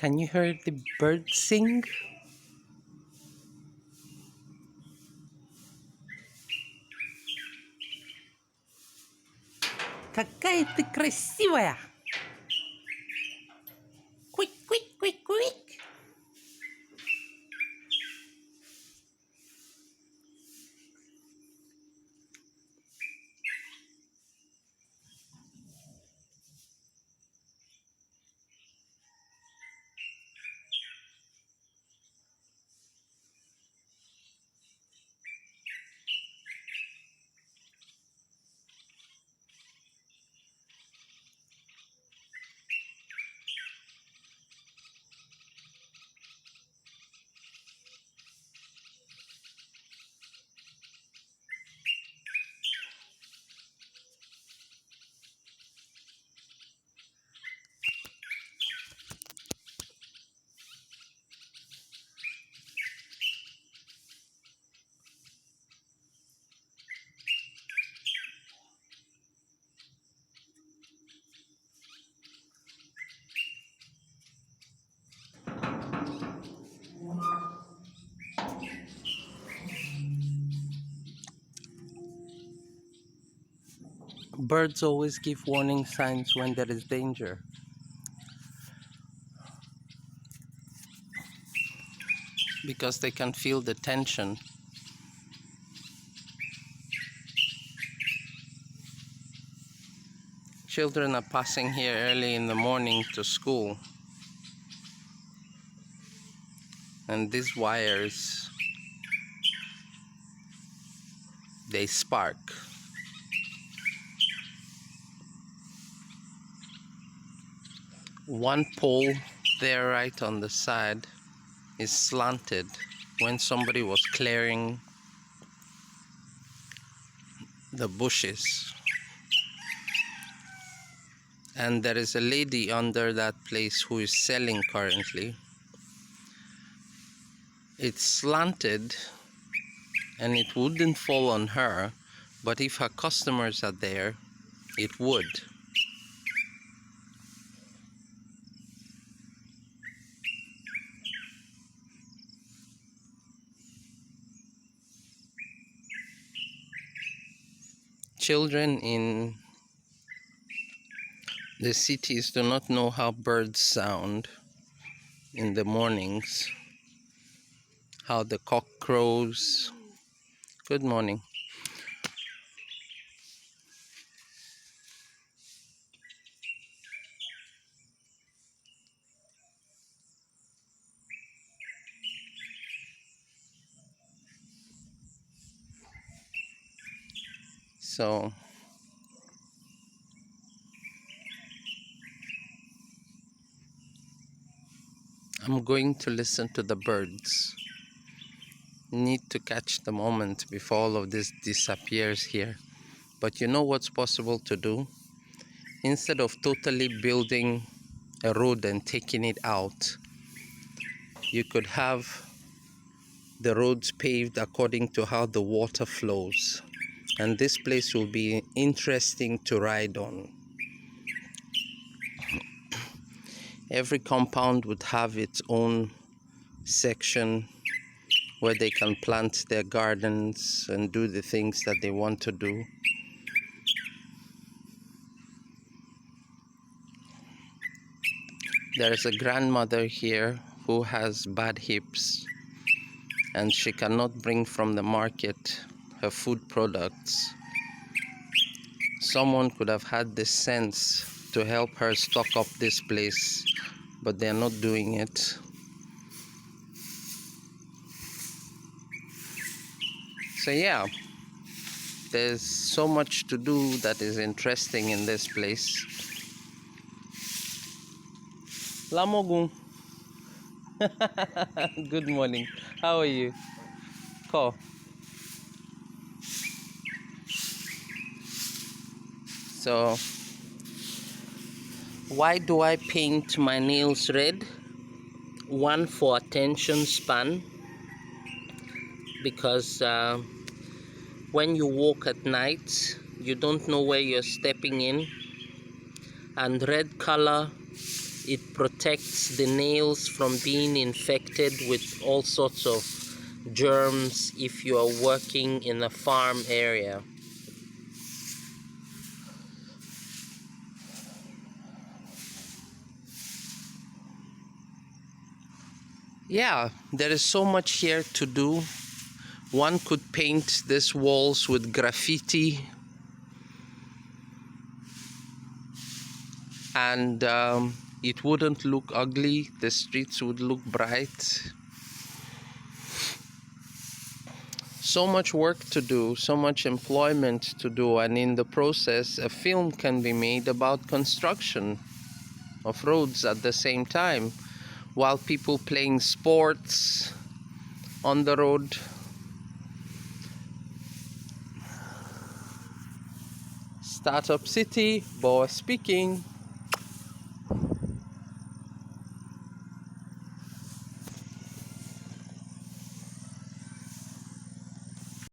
Can you hear the birds sing? Какая ты красивая! Quick, quick, quick, quick! Birds always give warning signs when there is danger, because they can feel the tension. Children are passing here early in the morning to school, and these wires, they spark. One pole there right on the side is slanted when somebody was clearing the bushes, and there is a lady under that place who is selling currently. It's slanted and it wouldn't fall on her, but if her customers are there, it would. Children in the cities do not know how birds sound in the mornings, how the cock crows. Good morning. So I'm going to listen to the birds. Need to catch the moment before all of this disappears here. But you know what's possible to do? Instead of totally building a road and taking it out, you could have the roads paved according to how the water flows, and this place will be interesting to ride on. Every compound would have its own section where they can plant their gardens and do the things that they want to do. There is a grandmother here who has bad hips, and she cannot bring from the market her food products. Someone could have had the sense to help her stock up this place, but they're not doing it. So yeah, there's so much to do that is interesting in this place. Lamogun. Good morning. How are you? Ko. So, why do I paint my nails red? One, for attention span, because when you walk at night, you don't know where you're stepping in, and red color It protects the nails from being infected with all sorts of germs if you are working in a farm area. Yeah, there is so much here to do. One could paint these walls with graffiti, and it wouldn't look ugly. The streets would look bright. So much work to do, so much employment to do, and in the process a film can be made about construction of roads at the same time, while people playing sports on the road. Startup City, Boa speaking.